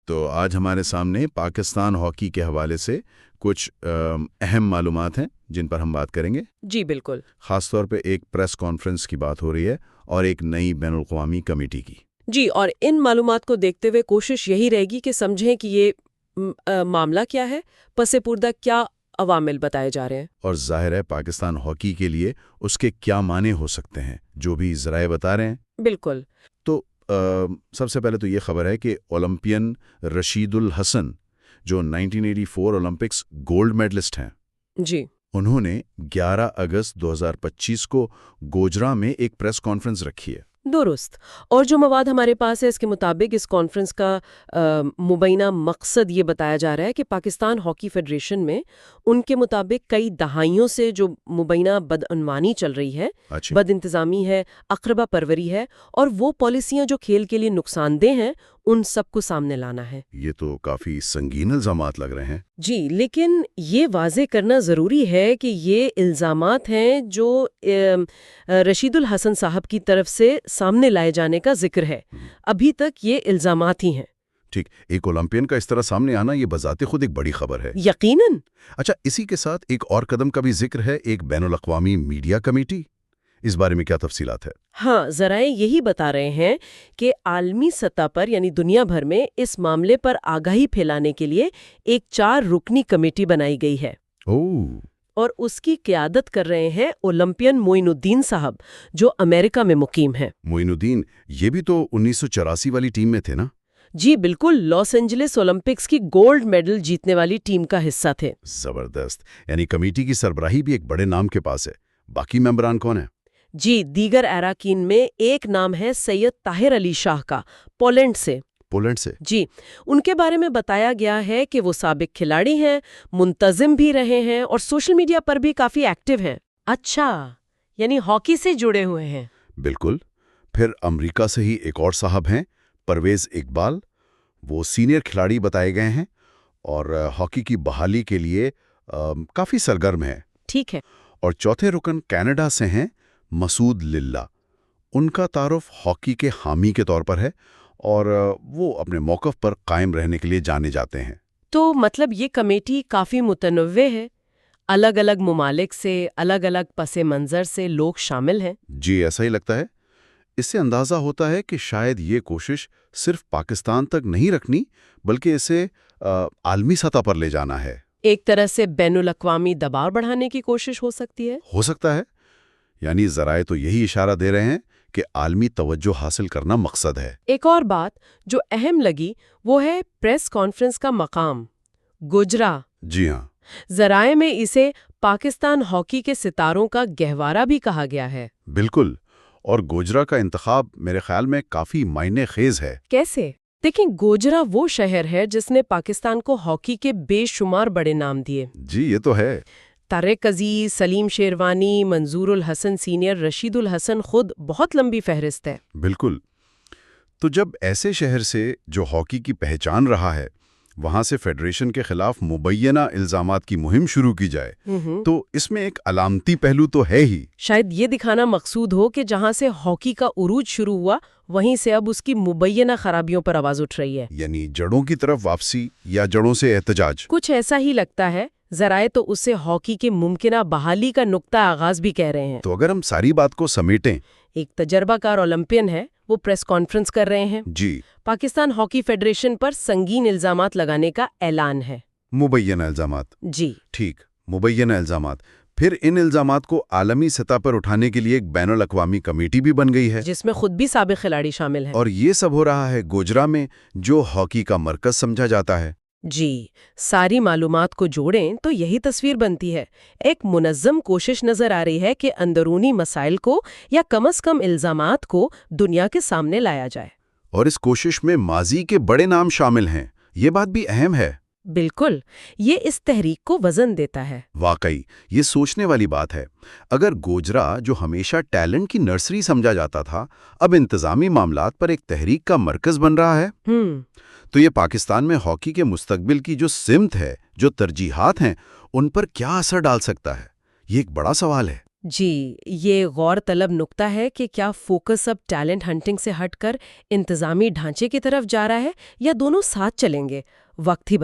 تو آج ہمارے سامنے پاکستان ہاکی کے حوالے سے کچھ اہم معلومات ہیں جن پر ہم بات کریں گے۔ جی بالکل۔ خاص طور پہ ایک پریس کانفرنس کی بات ہو رہی ہے اور ایک نئی بین الاقوامی کمیٹی کی۔ جی، اور ان معلومات کو دیکھتے ہوئے کوشش یہی رہے گی کہ سمجھیں کہ یہ معاملہ کیا ہے، پس پردہ کیا عوامل بتائے جا رہے ہیں، اور ظاہر ہے پاکستان ہاکی کے لیے اس کے کیا معنی ہو سکتے ہیں جو بھی ذرائع بتا رہے ہیں۔ بالکل۔ تو سب سے پہلے تو یہ خبر ہے کہ اولمپئن رشید الحسن جو 1984 اولمپکس گولڈ میڈلسٹ ہیں، جی، انہوں نے 11 اگست 2025 کو گوجرا میں ایک پریس کانفرنس رکھی ہے۔ درست۔ اور جو مواد ہمارے پاس ہے اس کے مطابق اس کانفرنس کا مبینہ مقصد یہ بتایا جا رہا ہے کہ پاکستان ہاکی فیڈریشن میں ان کے مطابق کئی دہائیوں سے جو مبینہ بدعنوانی چل رہی ہے، بد انتظامی ہے، اقربا پروری ہے، اور وہ پالیسیاں جو کھیل کے لیے نقصان دہ ہیں، ان سب کو سامنے لانا ہے۔ یہ تو کافی سنگین الزامات لگ رہے ہیں۔ جی، لیکن یہ واضح کرنا ضروری ہے کہ یہ الزامات ہیں جو رشید الحسن صاحب کی طرف سے سامنے لائے جانے کا ذکر ہے۔ ابھی تک یہ الزامات ہی ہیں۔ ٹھیک، ایک اولمپئن کا اس طرح سامنے آنا یہ بذات خود ایک بڑی خبر ہے۔ یقیناً۔ اچھا، اسی کے ساتھ ایک اور قدم کا بھی ذکر ہے، ایک بین الاقوامی میڈیا کمیٹی۔ اس بارے میں کیا تفصیلات ہے؟ ہاں، ذرائع یہی بتا رہے ہیں کہ عالمی سطح پر یعنی دنیا بھر میں اس معاملے پر آگاہی پھیلانے کے لیے ایک 4 رکنی کمیٹی بنائی گئی ہے۔ اور اس کی قیادت کر رہے ہیں اولمپئن معین الدین صاحب جو امریکہ میں مقیم ہیں۔ معین الدین یہ بھی تو 1984 والی ٹیم میں تھے نا؟ جی بالکل، لاس اینجلس اولمپکس کی گولڈ میڈل جیتنے والی ٹیم کا حصہ تھے۔ زبردست، یعنی کمیٹی کی سربراہی بھی ایک بڑے نام کے پاس ہے۔ باقی ممبران کون ہیں؟ جی، دیگر اراکین میں ایک نام ہے سید طاہر علی شاہ کا، پولینڈ سے۔ جی، ان کے بارے میں بتایا گیا ہے کہ وہ سابق کھلاڑی ہیں، منتظم بھی رہے ہیں اور سوشل میڈیا پر بھی کافی ایکٹیو ہیں۔ اچھا، یعنی ہاکی سے جڑے ہوئے ہیں۔ بالکل۔ پھر امریکہ سے ہی ایک اور صاحب ہیں، پرویز اقبال، وہ سینئر کھلاڑی بتائے گئے ہیں اور ہاکی کی بحالی کے لیے کافی سرگرم ہیں۔ ٹھیک ہے۔ اور چوتھے رکن کینیڈا سے ہیں مسعود للہ۔ ان کا تعارف ہاکی کے حامی کے طور پر ہے اور وہ اپنے موقف پر قائم رہنے کے لیے جانے جاتے ہیں۔ تو مطلب یہ کمیٹی کافی متنوع ہے، الگ الگ ممالک سے، الگ الگ پس منظر سے لوگ شامل ہیں۔ جی ایسا ہی لگتا ہے۔ اس سے اندازہ ہوتا ہے کہ شاید یہ کوشش صرف پاکستان تک نہیں رکھنی بلکہ اسے عالمی سطح پر لے جانا ہے۔ ایک طرح سے بین الاقوامی دباؤ بڑھانے کی کوشش ہو سکتی ہے۔ ہو سکتا ہے، یعنی ذرائع تو یہی اشارہ دے رہے ہیں کہ عالمی توجہ حاصل کرنا مقصد ہے۔ ایک اور بات جو اہم لگی وہ ہے پریس کانفرنس کا مقام، گوجرا۔ جی ہاں، ذرائع میں اسے پاکستان ہاکی کے ستاروں کا گہوارہ بھی کہا گیا ہے۔ بالکل، اور گوجرا کا انتخاب میرے خیال میں کافی معنی خیز ہے۔ کیسے؟ دیکھیں، گوجرا وہ شہر ہے جس نے پاکستان کو ہاکی کے بے شمار بڑے نام دیے۔ جی یہ تو ہے۔ طارق عزیز، سلیم شیروانی، منظور الحسن سینئر، رشید الحسن، خود بہت لمبی فہرست ہے۔ بالکل۔ تو جب ایسے شہر سے جو ہاکی کی پہچان رہا ہے وہاں سے فیڈریشن کے خلاف مبینہ الزامات کی مہم شروع کی جائے تو اس میں ایک علامتی پہلو تو ہے ہی۔ شاید یہ دکھانا مقصود ہو کہ جہاں سے ہاکی کا عروج شروع ہوا وہیں سے اب اس کی مبینہ خرابیوں پر آواز اٹھ رہی ہے، یعنی جڑوں کی طرف واپسی یا جڑوں سے احتجاج۔ کچھ ایسا ہی لگتا ہے۔ ذرائع تو اسے ہاکی کے ممکنہ بحالی کا نقطہ آغاز بھی کہہ رہے ہیں۔ تو اگر ہم ساری بات کو سمیٹیں، ایک تجربہ کار اولمپئن ہے، وہ پریس کانفرنس کر رہے ہیں، جی، پاکستان ہاکی فیڈریشن پر سنگین الزامات لگانے کا اعلان ہے۔ مبینہ الزامات۔ جی ٹھیک، مبینہ الزامات۔ پھر ان الزامات کو عالمی سطح پر اٹھانے کے لیے ایک بین الاقوامی کمیٹی بھی بن گئی ہے جس میں خود بھی سابق کھلاڑی شامل ہیں۔ اور یہ سب ہو رہا ہے گوجرا میں جو ہاکی کا مرکز سمجھا جاتا ہے۔ جی، ساری معلومات کو جوڑیں تو یہی تصویر بنتی ہے۔ ایک منظم کوشش نظر آ رہی ہے کہ اندرونی مسائل کو یا کم از کم الزامات کو دنیا کے سامنے لایا جائے۔ اور اس کوشش میں ماضی کے بڑے نام شامل ہیں، یہ بات بھی اہم ہے۔ بالکل، یہ اس تحریک کو وزن دیتا ہے۔ واقعی یہ سوچنے والی بات ہے۔ اگر گوجرا جو ہمیشہ ٹیلنٹ کی نرسری سمجھا جاتا تھا اب انتظامی معاملات پر ایک تحریک کا مرکز بن رہا ہے تو یہ پاکستان میں ہاکی کے مستقبل کی جو سمت ہے، جو ترجیحات ہیں، ان پر کیا اثر ڈال سکتا ہے؟ یہ ایک بڑا سوال ہے۔ جی، یہ غور طلب نکتہ ہے کہ کیا فوکس اب ٹیلنٹ ہنٹنگ سے ہٹ کر انتظامی ڈھانچے کی طرف جا رہا ہے یا دونوں ساتھ چلیں گے؟ وقت ہی